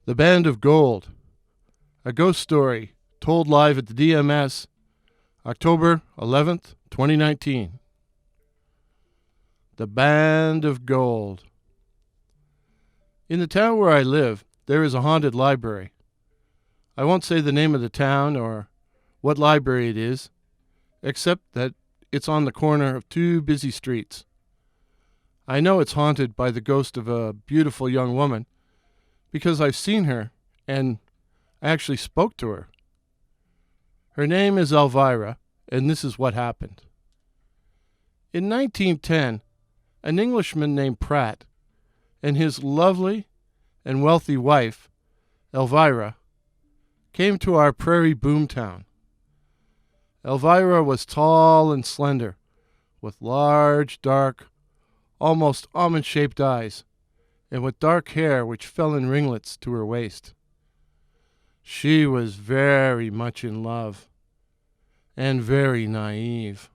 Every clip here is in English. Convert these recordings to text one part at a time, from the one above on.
The Band of Gold, a ghost story told live at the DMS, October 11th, 2019. The Band of Gold. In the town where I live, there is a haunted library. I won't say the name of the town or what library it is, except that it's on the corner of two busy streets. I know it's haunted by the ghost of a beautiful young woman because I've seen her and I actually spoke to her. Her name is Elvira, and this is what happened. In 1910, an Englishman named Pratt and his lovely and wealthy wife, Elvira, came to our prairie boomtown. Elvira was tall and slender, with large, dark, almost almond-shaped eyes, and with dark hair which fell in ringlets to her waist. She was very much in love, and very naive.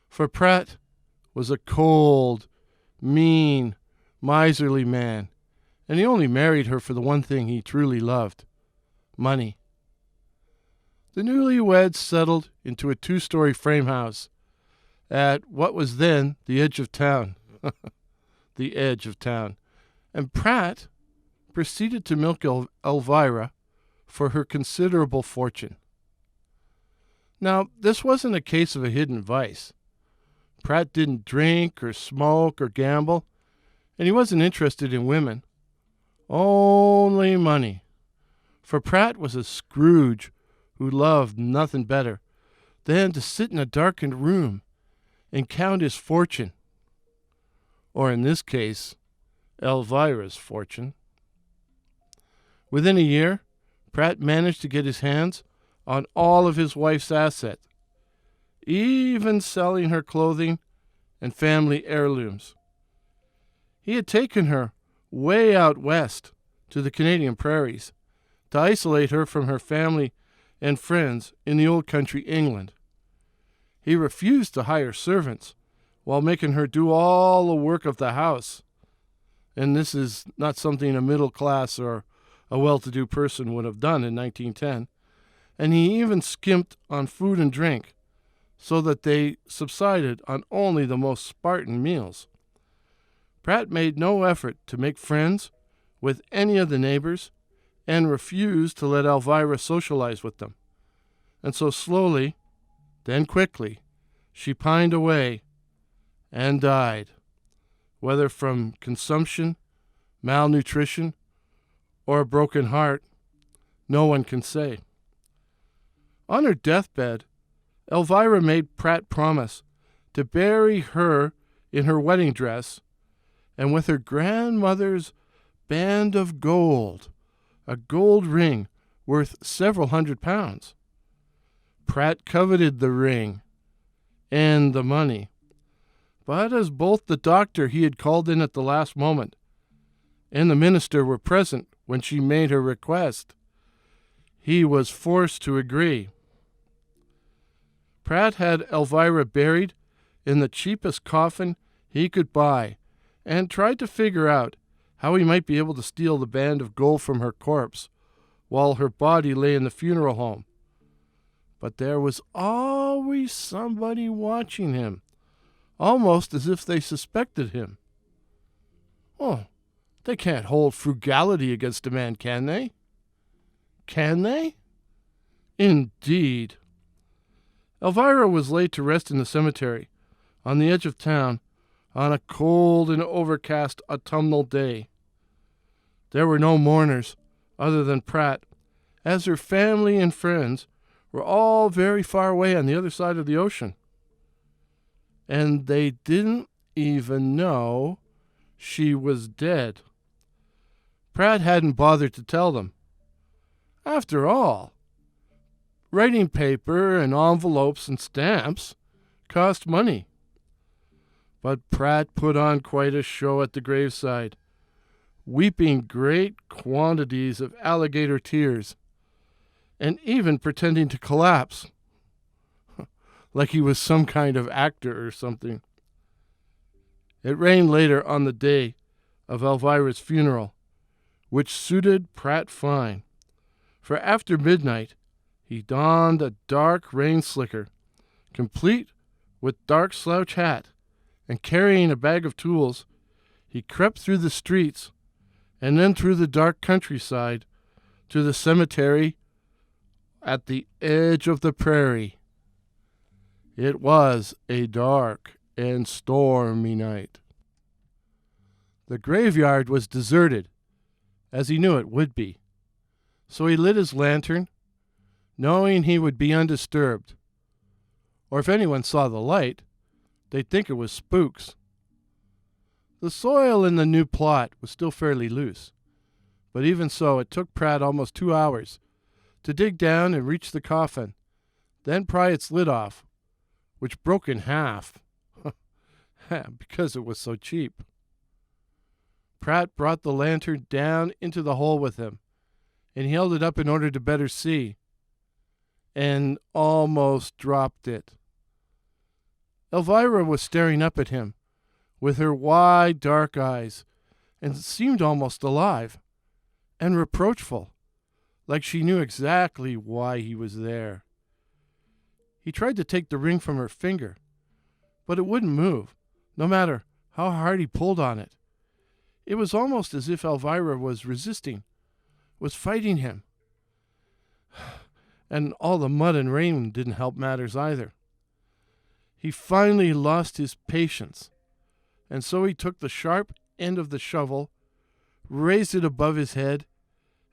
For Pratt was a cold, mean, miserly man, and he only married her for the one thing he truly loved: money. The newlyweds settled into a 2-story frame house at what was then the edge of town. The edge of town. And Pratt proceeded to milk Elvira for her considerable fortune. Now, this wasn't a case of a hidden vice. Pratt didn't drink or smoke or gamble, and he wasn't interested in women. Only money. For Pratt was a Scrooge who loved nothing better than to sit in a darkened room and count his fortune. Or in this case, Elvira's fortune. Within a year, Pratt managed to get his hands on all of his wife's assets, even selling her clothing and family heirlooms. He had taken her way out west to the Canadian prairies to isolate her from her family and friends in the old country England. He refused to hire servants while making her do all the work of the house. And this is not something a middle class or a well-to-do person would have done in 1910. And he even skimped on food and drink so that they subsided on only the most Spartan meals. Pratt made no effort to make friends with any of the neighbors and refused to let Elvira socialize with them. And so slowly, then quickly, she pined away and died, whether from consumption, malnutrition, or a broken heart, no one can say. On her deathbed, Elvira made Pratt promise to bury her in her wedding dress and with her grandmother's band of gold, a gold ring worth several £100s. Pratt coveted the ring and the money, but as both the doctor he had called in at the last moment and the minister were present when she made her request, he was forced to agree. Pratt had Elvira buried in the cheapest coffin he could buy and tried to figure out how he might be able to steal the band of gold from her corpse while her body lay in the funeral home. But there was always somebody watching him, almost as if they suspected him. Oh, they can't hold frugality against a man, can they? Can they? Indeed. Elvira was laid to rest in the cemetery on the edge of town on a cold and overcast autumnal day. There were no mourners other than Pratt, as her family and friends were all very far away on the other side of the ocean. And they didn't even know she was dead. Pratt hadn't bothered to tell them. After all, writing paper and envelopes and stamps cost money. But Pratt put on quite a show at the graveside, weeping great quantities of alligator tears, and even pretending to collapse, like he was some kind of actor or something. It rained later on the day of Elvira's funeral, which suited Pratt fine. For after midnight, he donned a dark rain slicker, complete with dark slouch hat, and carrying a bag of tools, he crept through the streets and then through the dark countryside to the cemetery at the edge of the prairie. It was a dark and stormy night. The graveyard was deserted, as he knew it would be, so he lit his lantern, knowing he would be undisturbed. Or if anyone saw the light, they'd think it was spooks. The soil in the new plot was still fairly loose, but even so, it took Pratt almost 2 hours to dig down and reach the coffin, then pry its lid off, which broke in half because it was so cheap. Pratt brought the lantern down into the hole with him, and he held it up in order to better see, and almost dropped it. Elvira was staring up at him with her wide, dark eyes, and seemed almost alive and reproachful, like she knew exactly why he was there. He tried to take the ring from her finger, but it wouldn't move, no matter how hard he pulled on it. It was almost as if Elvira was resisting, was fighting him. And all the mud and rain didn't help matters either. He finally lost his patience, and so he took the sharp end of the shovel, raised it above his head,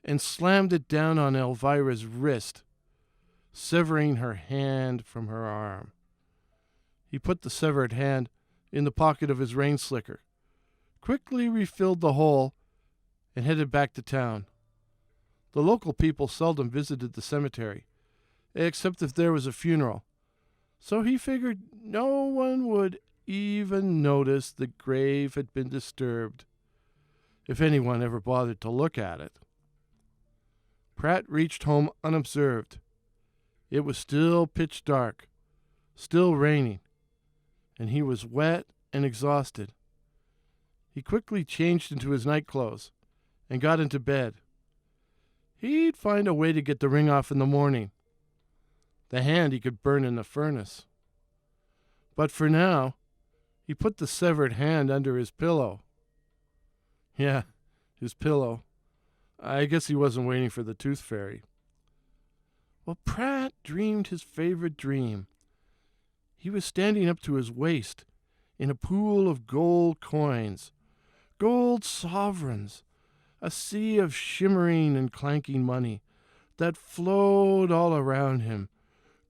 and slammed it down on Elvira's wrist, severing her hand from her arm. He put the severed hand in the pocket of his rain slicker, quickly refilled the hole, and headed back to town. The local people seldom visited the cemetery, except if there was a funeral, so he figured no one would even notice the grave had been disturbed, if anyone ever bothered to look at it. Pratt reached home unobserved. It was still pitch dark, still raining, and he was wet and exhausted. He quickly changed into his night clothes and got into bed. He'd find a way to get the ring off in the morning. The hand he could burn in the furnace. But for now, he put the severed hand under his pillow. Yeah, his pillow. I guess he wasn't waiting for the tooth fairy. Well, Pratt dreamed his favorite dream. He was standing up to his waist in a pool of gold coins, gold sovereigns, a sea of shimmering and clanking money that flowed all around him.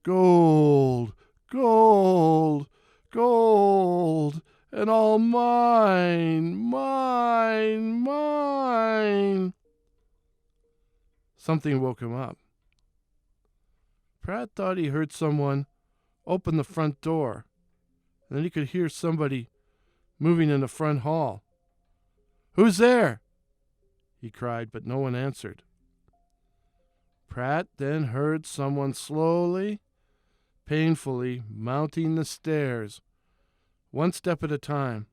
Gold, gold, gold, and all mine, mine, mine. Something woke him up. Pratt thought he heard someone open the front door, and then he could hear somebody moving in the front hall. "Who's there?" he cried, but no one answered. Pratt then heard someone slowly, painfully mounting the stairs, one step at a time.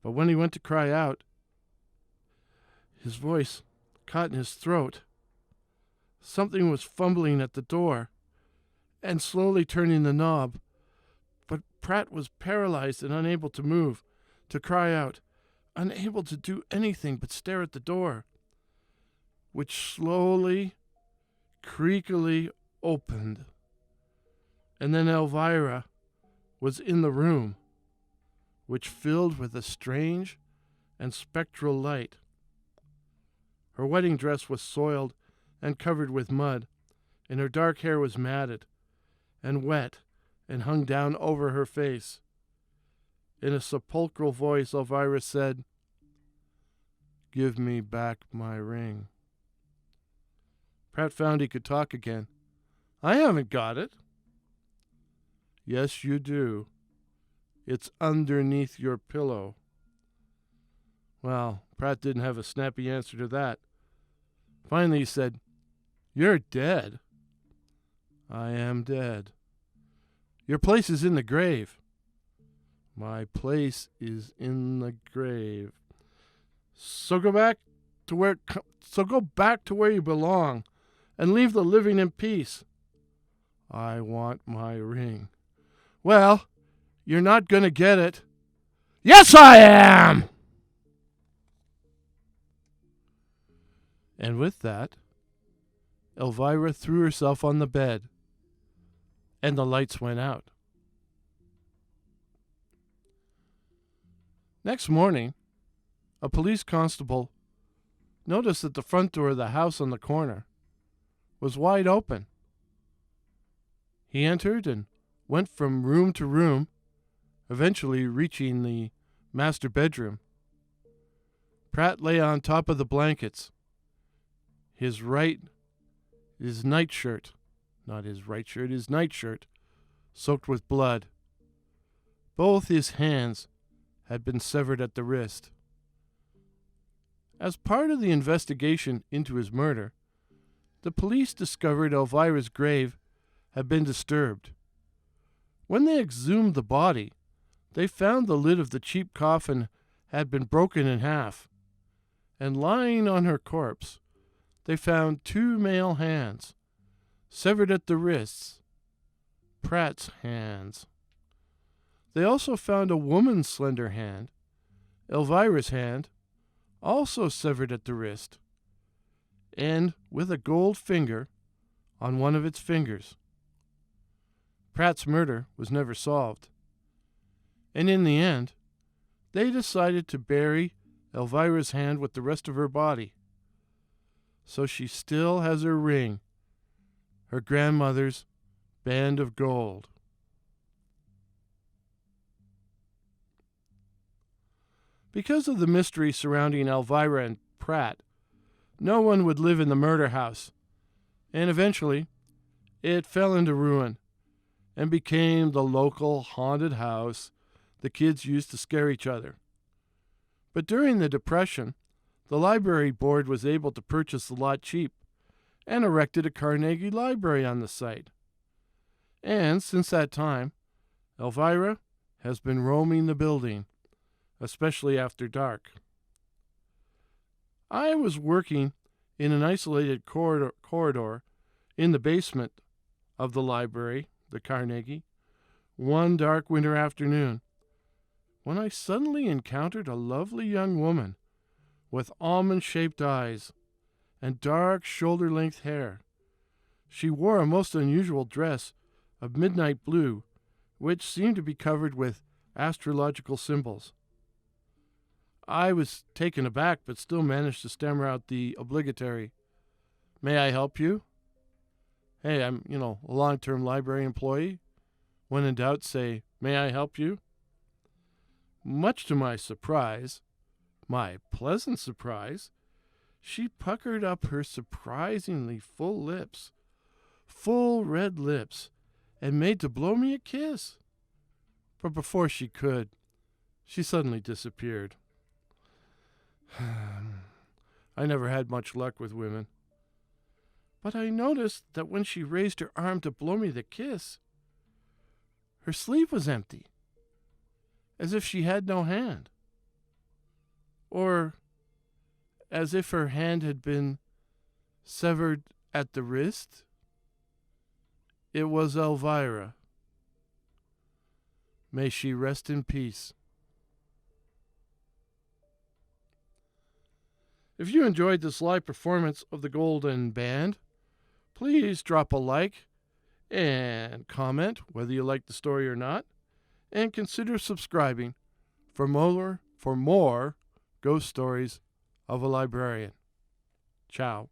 But when he went to cry out, his voice caught in his throat. Something was fumbling at the door and slowly turning the knob, but Pratt was paralyzed and unable to move, to cry out, unable to do anything but stare at the door, which slowly, creakily opened. And then Elvira was in the room, which filled with a strange and spectral light. Her wedding dress was soiled and covered with mud, and her dark hair was matted and wet and hung down over her face. In a sepulchral voice, Elvira said, "Give me back my ring." Pratt found he could talk again. "I haven't got it." "Yes, you do. It's underneath your pillow." Well, Pratt didn't have a snappy answer to that. Finally he said, "You're dead." "I am dead." "Your place is in the grave." "My place is in the grave." "So go back So go back to where you belong and leave the living in peace. I want my ring. Well, you're not going to get it. Yes, I am! And with that, Elvira threw herself on the bed, and the lights went out. Next morning, a police constable noticed that the front door of the house on the corner was wide open. He entered and went from room to room, eventually reaching the master bedroom. Pratt lay on top of the blankets, his nightshirt, soaked with blood. Both his hands had been severed at the wrist. As part of the investigation into his murder, the police discovered Elvira's grave had been disturbed. When they exhumed the body, they found the lid of the cheap coffin had been broken in half, and lying on her corpse, they found 2 male hands, severed at the wrists, Pratt's hands. They also found a woman's slender hand, Elvira's hand, also severed at the wrist, and with a gold finger on one of its fingers. Pratt's murder was never solved, and in the end, they decided to bury Elvira's hand with the rest of her body. So she still has her ring, her grandmother's band of gold. Because of the mystery surrounding Elvira and Pratt, no one would live in the murder house, and eventually it fell into ruin and became the local haunted house the kids used to scare each other. But during the Depression, the library board was able to purchase the lot cheap and erected a Carnegie Library on the site. And since that time, Elvira has been roaming the building, especially after dark. I was working in an isolated corridor in the basement of the library, the Carnegie, one dark winter afternoon, when I suddenly encountered a lovely young woman with almond-shaped eyes and dark shoulder-length hair. She wore a most unusual dress of midnight blue, which seemed to be covered with astrological symbols. I was taken aback, but still managed to stammer out the obligatory, "May I help you?" Hey, I'm, a long-term library employee. When in doubt, say, "May I help you?" Much to my surprise, my pleasant surprise, she puckered up her surprisingly full lips, full red lips, and made to blow me a kiss. But before she could, she suddenly disappeared. I never had much luck with women. But I noticed that when she raised her arm to blow me the kiss, her sleeve was empty, as if she had no hand, or as if her hand had been severed at the wrist. It was Elvira. May she rest in peace. If you enjoyed this live performance of the Golden Band, please drop a like and comment whether you like the story or not, and consider subscribing for more ghost stories of a librarian. Ciao.